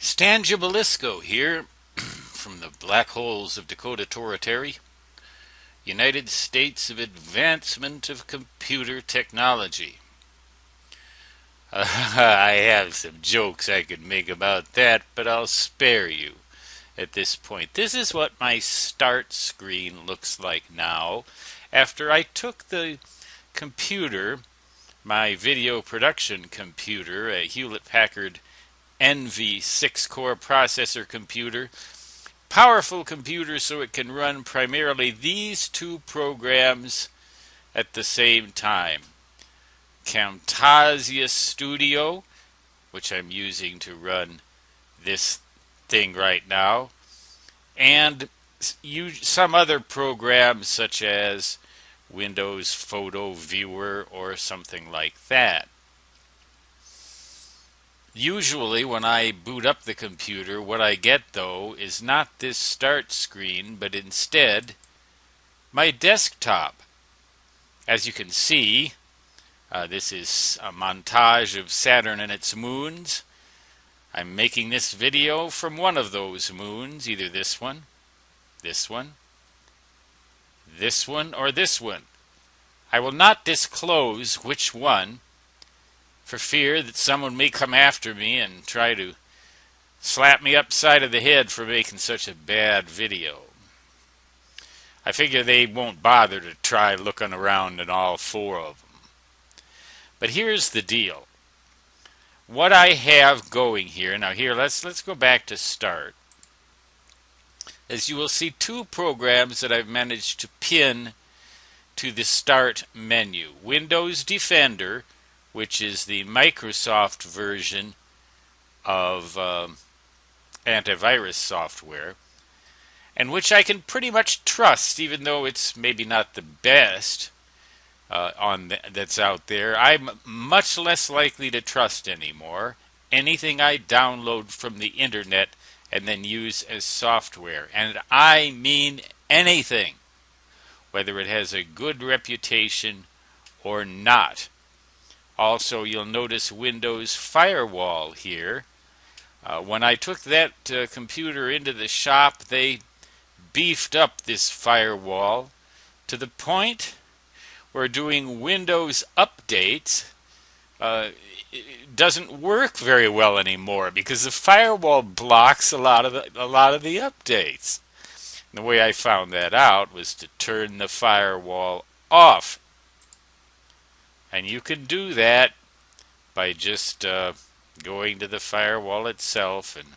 Stan Gibilisco here from the black holes of Dakota Territory, United States of Advancement of Computer Technology. I have some jokes I could make about that, but I'll spare you at this point. This is what my start screen looks like now after I took the computer, my video production computer, a Hewlett-Packard NV 6-core processor computer, powerful computer so it can run primarily these two programs at the same time. Camtasia Studio, which I'm using to run this thing right now, and some other programs such as Windows Photo Viewer or something like that. Usually when I boot up the computer, what I get though is not this start screen, but instead my desktop. As you can see, this is a montage of Saturn and its moons. I'm making this video from one of those moons, either this one, this one, this one, or this one. I will not disclose which one, for fear that someone may come after me and try to slap me upside of the head for making such a bad video. I figure they won't bother to try looking around in all four of them. But here's the deal. What I have going here, now here, let's go back to start. As you will see, two programs that I've managed to pin to the start menu. Windows Defender, which is the Microsoft version of antivirus software, and which I can pretty much trust, even though it's maybe not the best that's out there. I'm much less likely to trust anymore anything I download from the internet and then use as software. And I mean anything, whether it has a good reputation or not. Also, you'll notice Windows Firewall here. When I took that computer into the shop, they beefed up this firewall to the point where doing Windows updates it doesn't work very well anymore because the firewall blocks a lot of the updates. And the way I found that out was to turn the firewall off. And you can do that by just going to the firewall itself and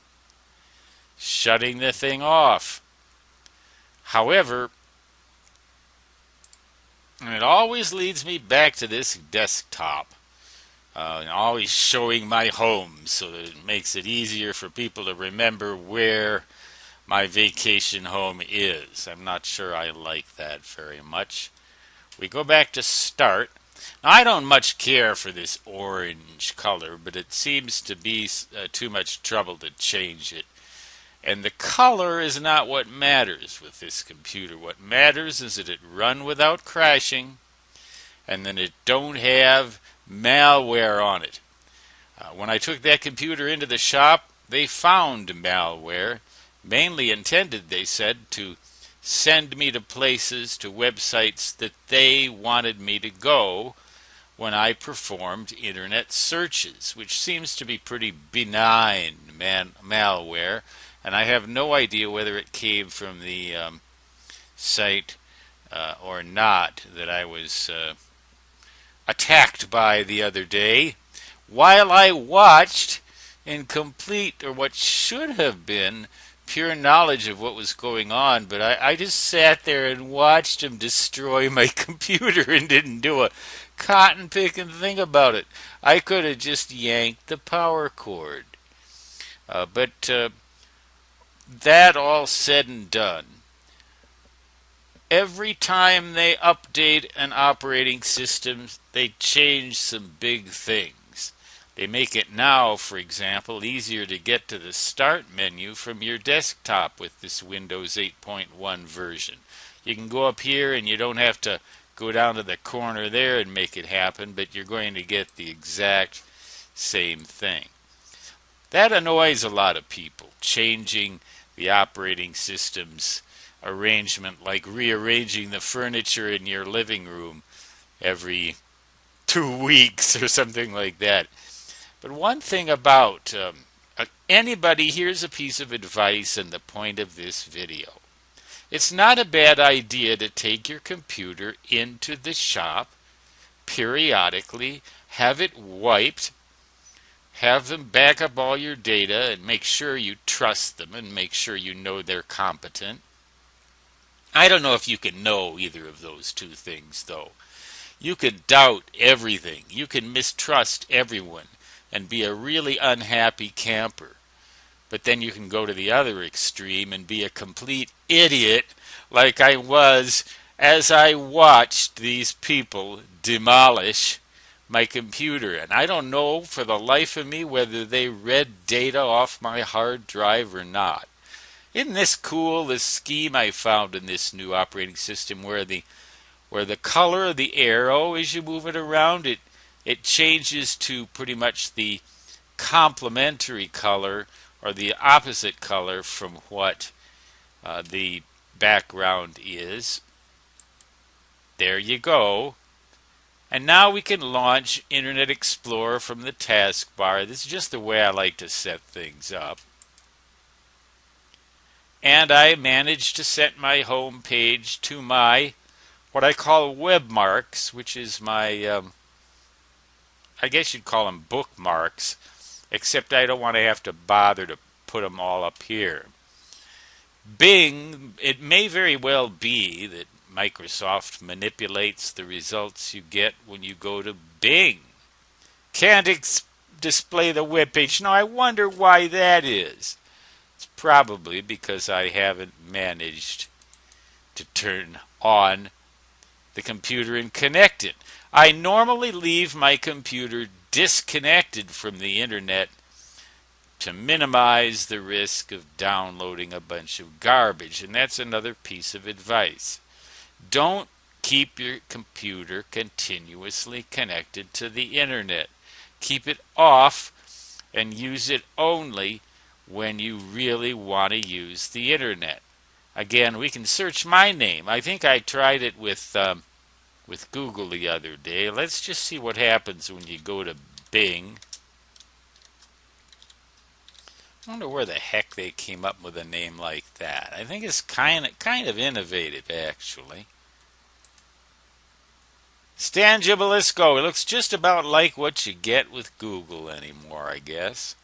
shutting the thing off. However, and it always leads me back to this desktop, and always showing my home so that it makes it easier for people to remember where my vacation home is. I'm not sure I like that very much. We go back to start. Now, I don't much care for this orange color, but it seems to be too much trouble to change it. And the color is not what matters with this computer. What matters is that it run without crashing and that it don't have malware on it. When I took that computer into the shop, they found malware, mainly intended, they said, to send me to places, to websites that they wanted me to go when I performed internet searches, which seems to be pretty benign malware, and I have no idea whether it came from the site or not that I was attacked by the other day, while I watched in complete, or what should have been, pure knowledge of what was going on, but I just sat there and watched him destroy my computer and didn't do a cotton-picking thing about it. I could have just yanked the power cord. But that all said and done, every time they update an operating system, they change some big things. They make it now, for example, easier to get to the start menu from your desktop with this Windows 8.1 version. You can go up here and you don't have to go down to the corner there and make it happen, but you're going to get the exact same thing. That annoys a lot of people, changing the operating system's arrangement, like rearranging the furniture in your living room every 2 weeks or something like that. But one thing about anybody, here's a piece of advice and the point of this video. It's not a bad idea to take your computer into the shop periodically, have it wiped, have them back up all your data and make sure you trust them and make sure you know they're competent. I don't know if you can know either of those two things, though. You can doubt everything. You can mistrust everyone and be a really unhappy camper. But then you can go to the other extreme and be a complete idiot like I was as I watched these people demolish my computer. And I don't know for the life of me whether they read data off my hard drive or not. Isn't this cool, this scheme I found in this new operating system where the color of the arrow, as you move it around, it changes to pretty much the complementary color or the opposite color from what the background is. There you go. And now we can launch Internet Explorer from the taskbar. This is just the way I like to set things up. And I managed to set my home page to my what I call web marks, which is my, I guess you'd call them bookmarks, except I don't want to have to bother to put them all up here. Bing, it may very well be that Microsoft manipulates the results you get when you go to Bing. Can't display the web page. Now I wonder why that is. It's probably because I haven't managed to turn on the computer and connect it. I normally leave my computer disconnected from the internet to minimize the risk of downloading a bunch of garbage, and that's another piece of advice. Don't keep your computer continuously connected to the internet. Keep it off and use it only when you really want to use the internet. Again, we can search my name. I think I tried it with Google the other day. Let's just see what happens when you go to Bing. I wonder where the heck they came up with a name like that. I think it's kind of innovative, actually. Stan Gibilisco. It looks just about like what you get with Google anymore, I guess.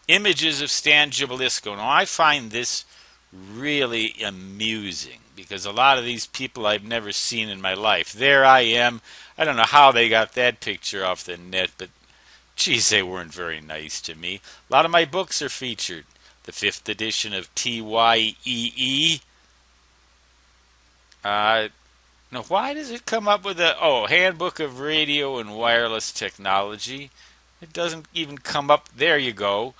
Images of Stan Gibilisco. Now, I find this really amusing because a lot of these people I've never seen in my life. There I am. I don't know how they got that picture off the net, but geez, they weren't very nice to me. A lot of my books are featured. The 5th edition of TYEE. Now, why does it come up with Handbook of Radio and Wireless Technology? It doesn't even come up. There you go.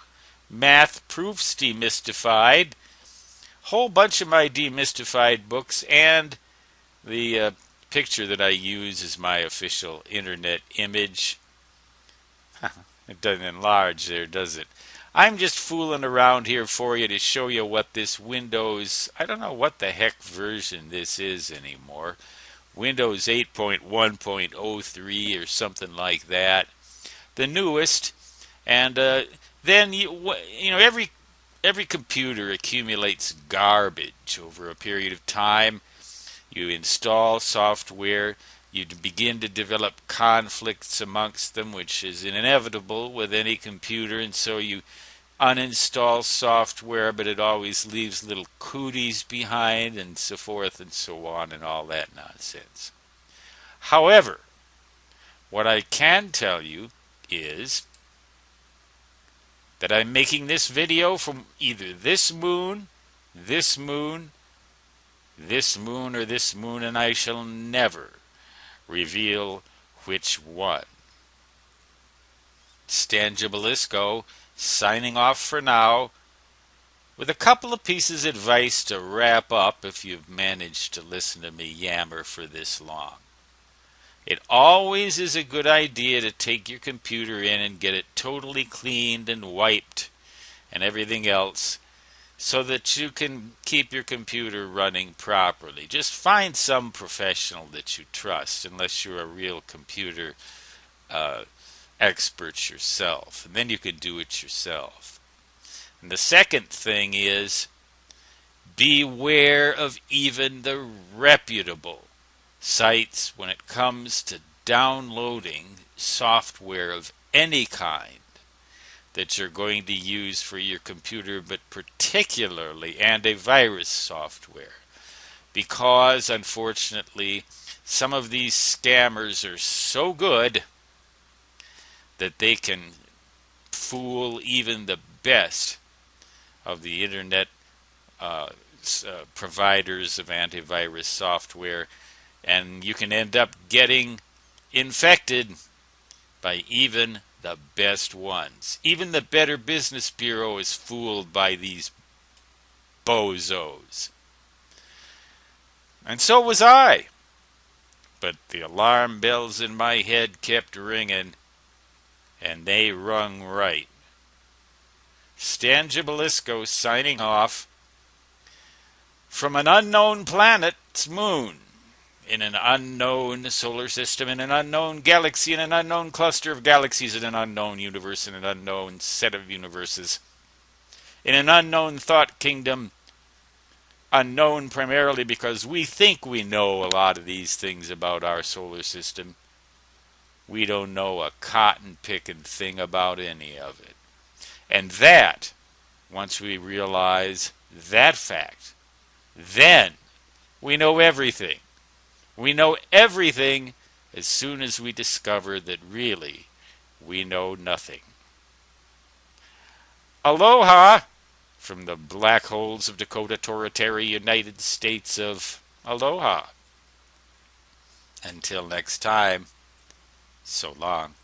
Math Proofs Demystified. Whole bunch of my demystified books, and the picture that I use is my official internet image. It doesn't enlarge there, does it? I'm just fooling around here for you to show you what this Windows, I don't know what the heck version this is anymore. Windows 8.1.03 or something like that. The newest. And then, every computer accumulates garbage over a period of time. You install software. You begin to develop conflicts amongst them, which is inevitable with any computer, and so you uninstall software, but it always leaves little cooties behind, and so forth and so on, and all that nonsense. However, what I can tell you is that I'm making this video from either this moon, this moon, this moon, or this moon, and I shall never reveal which one. Stan Gibilisco signing off for now with a couple of pieces of advice to wrap up if you've managed to listen to me yammer for this long. It always is a good idea to take your computer in and get it totally cleaned and wiped and everything else so that you can keep your computer running properly. Just find some professional that you trust, unless you're a real computer uh, expert yourself. And then you can do it yourself. And the second thing is beware of even the reputable sites when it comes to downloading software of any kind that you're going to use for your computer, but particularly antivirus software. Because, unfortunately, some of these scammers are so good that they can fool even the best of the internet providers of antivirus software, and you can end up getting infected by even the best ones. Even the Better Business Bureau is fooled by these bozos. And so was I. But the alarm bells in my head kept ringing, and they rung right. Stan Gibilisco signing off from an unknown planet's moon, in an unknown solar system, in an unknown galaxy, in an unknown cluster of galaxies, in an unknown universe, in an unknown set of universes, in an unknown thought kingdom, unknown primarily because we think we know a lot of these things about our solar system. We don't know a cotton-picking thing about any of it. And that, once we realize that fact, then we know everything. We know everything as soon as we discover that really we know nothing. Aloha from the black holes of Dakota Territory, United States of Aloha. Until next time, so long.